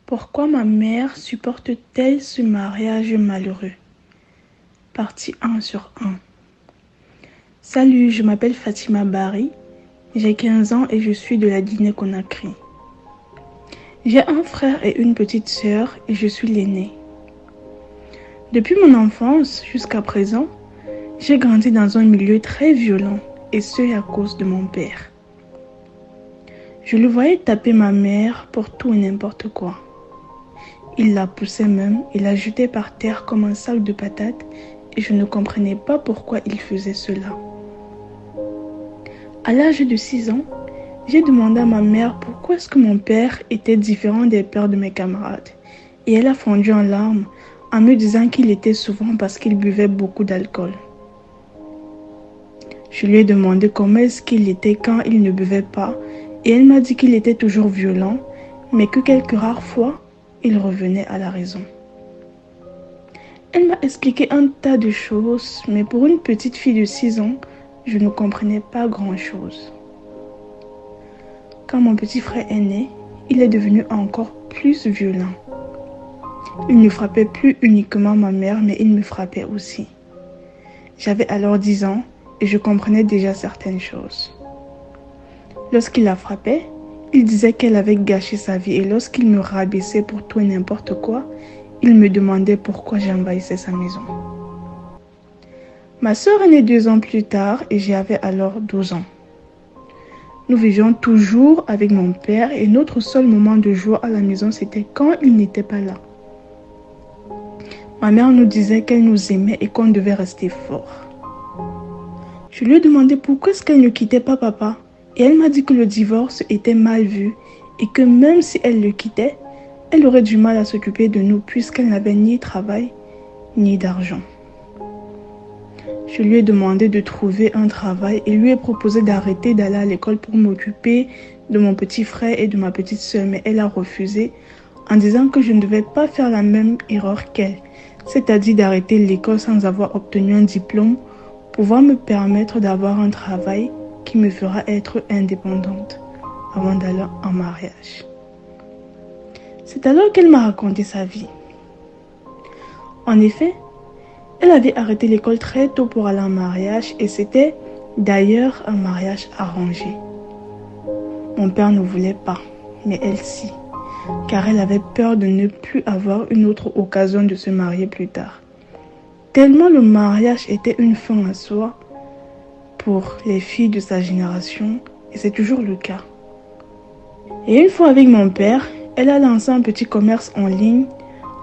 Pourquoi ma mère supporte-t-elle ce mariage malheureux? Partie 1 sur 1. Salut, je m'appelle Fatima Bari, j'ai 15 ans et je suis de la Guinée-Conakry. J'ai un frère et une petite sœur et je suis l'aîné. Depuis mon enfance jusqu'à présent, j'ai grandi dans un milieu très violent et ce à cause de mon père. Je le voyais taper ma mère pour tout et n'importe quoi. Il la poussait même et la jetait par terre comme un sac de patates et je ne comprenais pas pourquoi il faisait cela. À l'âge de 6 ans, j'ai demandé à ma mère pourquoi est-ce que mon père était différent des pères de mes camarades et elle a fondu en larmes en me disant qu'il était souvent parce qu'il buvait beaucoup d'alcool. Je lui ai demandé comment est-ce qu'il était quand il ne buvait pas et elle m'a dit qu'il était toujours violent, mais que quelques rares fois, il revenait à la raison. Elle m'a expliqué un tas de choses, mais pour une petite fille de 6 ans, je ne comprenais pas grand-chose. Quand mon petit frère est né, il est devenu encore plus violent. Il ne frappait plus uniquement ma mère, mais il me frappait aussi. J'avais alors 10 ans et je comprenais déjà certaines choses. Lorsqu'il la frappait, il disait qu'elle avait gâché sa vie et lorsqu'il me rabaissait pour tout et n'importe quoi, il me demandait pourquoi j'envahissais sa maison. Ma sœur est née 2 ans plus tard et j'avais alors 12 ans. Nous vivions toujours avec mon père et notre seul moment de joie à la maison c'était quand il n'était pas là. Ma mère nous disait qu'elle nous aimait et qu'on devait rester fort. Je lui ai demandé pourquoi est-ce qu'elle ne quittait pas papa et elle m'a dit que le divorce était mal vu et que même si elle le quittait, elle aurait du mal à s'occuper de nous puisqu'elle n'avait ni travail ni d'argent. Je lui ai demandé de trouver un travail et lui ai proposé d'arrêter d'aller à l'école pour m'occuper de mon petit frère et de ma petite sœur, mais elle a refusé en disant que je ne devais pas faire la même erreur qu'elle, c'est-à-dire d'arrêter l'école sans avoir obtenu un diplôme, pouvoir me permettre d'avoir un travail qui me fera être indépendante avant d'aller en mariage. C'est alors qu'elle m'a raconté sa vie. En effet, elle avait arrêté l'école très tôt pour aller en mariage et c'était d'ailleurs un mariage arrangé. Mon père ne voulait pas, mais elle si, car elle avait peur de ne plus avoir une autre occasion de se marier plus tard. Tellement le mariage était une fin à soi pour les filles de sa génération et c'est toujours le cas. Et une fois avec mon père, elle a lancé un petit commerce en ligne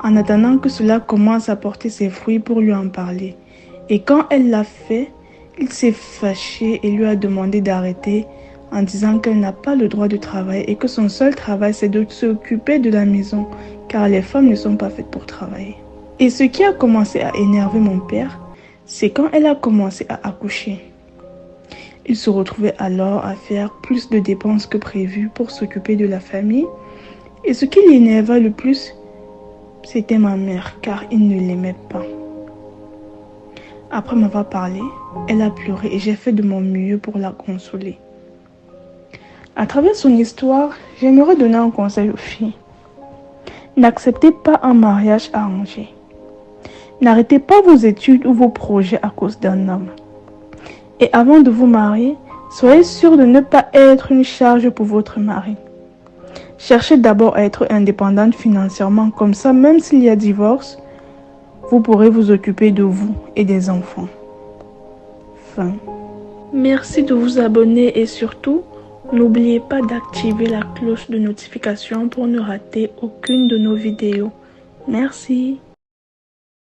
en attendant que cela commence à porter ses fruits pour lui en parler. Et quand elle l'a fait, il s'est fâché et lui a demandé d'arrêter en disant qu'elle n'a pas le droit de travailler et que son seul travail c'est de s'occuper de la maison car les femmes ne sont pas faites pour travailler. Et ce qui a commencé à énerver mon père, c'est quand elle a commencé à accoucher. Il se retrouvait alors à faire plus de dépenses que prévu pour s'occuper de la famille. Et ce qui l'énervait le plus, c'était ma mère, car il ne l'aimait pas. Après m'avoir parlé, elle a pleuré et j'ai fait de mon mieux pour la consoler. À travers son histoire, j'aimerais donner un conseil aux filles. N'acceptez pas un mariage arrangé. N'arrêtez pas vos études ou vos projets à cause d'un homme. Et avant de vous marier, soyez sûr de ne pas être une charge pour votre mari. Cherchez d'abord à être indépendante financièrement, comme ça, même s'il y a divorce, vous pourrez vous occuper de vous et des enfants. Fin. Merci de vous abonner et surtout, n'oubliez pas d'activer la cloche de notification pour ne rater aucune de nos vidéos. Merci.